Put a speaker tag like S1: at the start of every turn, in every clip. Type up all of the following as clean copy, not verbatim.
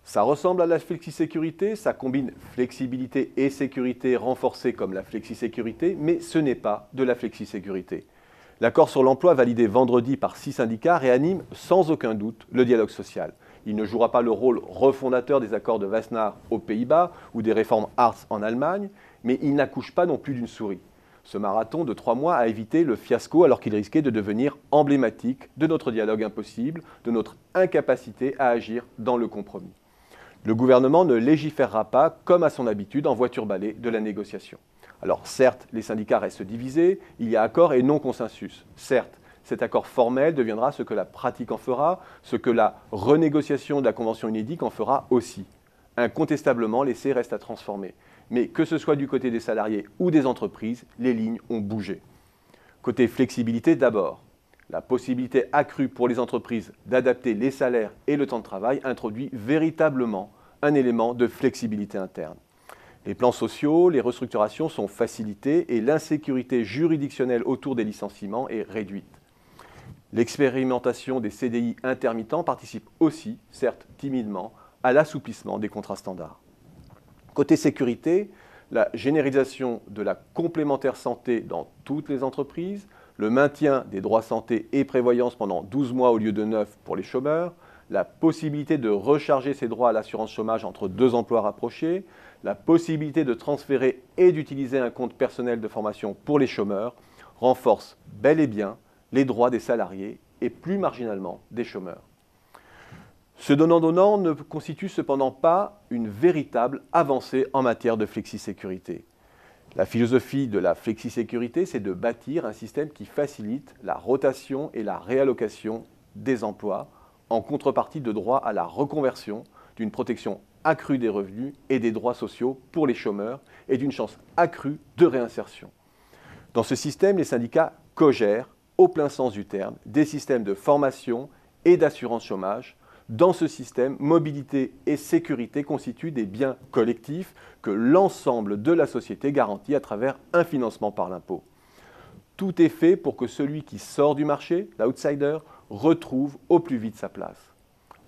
S1: Ça ressemble à la flexisécurité, ça combine flexibilité et sécurité renforcée comme la flexisécurité, mais ce n'est pas de la flexisécurité. L'accord sur l'emploi validé vendredi par 6 syndicats réanime sans aucun doute le dialogue social. Il ne jouera pas le rôle refondateur des accords de Wassenaar aux Pays-Bas ou des réformes Hartz en Allemagne, mais il n'accouche pas non plus d'une souris. Ce marathon de 3 mois a évité le fiasco alors qu'il risquait de devenir emblématique de notre dialogue impossible, de notre incapacité à agir dans le compromis. Le gouvernement ne légiférera pas, comme à son habitude, en voiture-balai de la négociation. Alors certes, les syndicats restent divisés, il y a accord et non-consensus. Certes, cet accord formel deviendra ce que la pratique en fera, ce que la renégociation de la convention UNEDIC en fera aussi. Incontestablement, l'essai reste à transformer. Mais que ce soit du côté des salariés ou des entreprises, les lignes ont bougé. Côté flexibilité d'abord. La possibilité accrue pour les entreprises d'adapter les salaires et le temps de travail introduit véritablement un élément de flexibilité interne. Les plans sociaux, les restructurations sont facilités et l'insécurité juridictionnelle autour des licenciements est réduite. L'expérimentation des CDI intermittents participe aussi, certes timidement, à l'assouplissement des contrats standards. Côté sécurité, la généralisation de la complémentaire santé dans toutes les entreprises, le maintien des droits santé et prévoyance pendant 12 mois au lieu de 9 pour les chômeurs, la possibilité de recharger ses droits à l'assurance chômage entre 2 emplois rapprochés, la possibilité de transférer et d'utiliser un compte personnel de formation pour les chômeurs renforce bel et bien les droits des salariés et plus marginalement des chômeurs. Ce donnant-donnant ne constitue cependant pas une véritable avancée en matière de flexisécurité. La philosophie de la flexisécurité, c'est de bâtir un système qui facilite la rotation et la réallocation des emplois en contrepartie de droits à la reconversion, d'une protection accrue des revenus et des droits sociaux pour les chômeurs et d'une chance accrue de réinsertion. Dans ce système, les syndicats cogèrent, au plein sens du terme, des systèmes de formation et d'assurance chômage. Dans ce système, mobilité et sécurité constituent des biens collectifs que l'ensemble de la société garantit à travers un financement par l'impôt. Tout est fait pour que celui qui sort du marché, l'outsider, retrouve au plus vite sa place.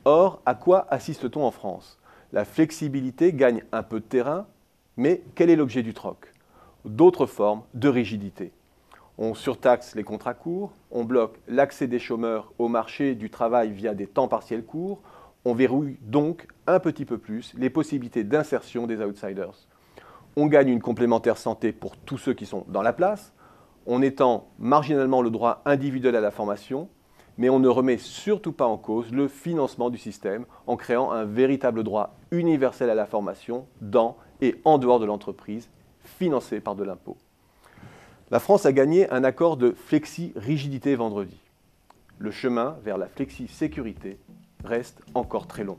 S1: Or, à quoi assiste-t-on en France? La flexibilité gagne un peu de terrain, mais quel est l'objet du troc? D'autres formes de rigidité. On surtaxe les contrats courts, on bloque l'accès des chômeurs au marché du travail via des temps partiels courts, on verrouille donc un petit peu plus les possibilités d'insertion des outsiders. On gagne une complémentaire santé pour tous ceux qui sont dans la place, on étend marginalement le droit individuel à la formation, mais on ne remet surtout pas en cause le financement du système en créant un véritable droit universel à la formation dans et en dehors de l'entreprise, financé par de l'impôt. La France a gagné un accord de flexi-rigidité vendredi. Le chemin vers la flexi-sécurité reste encore très long.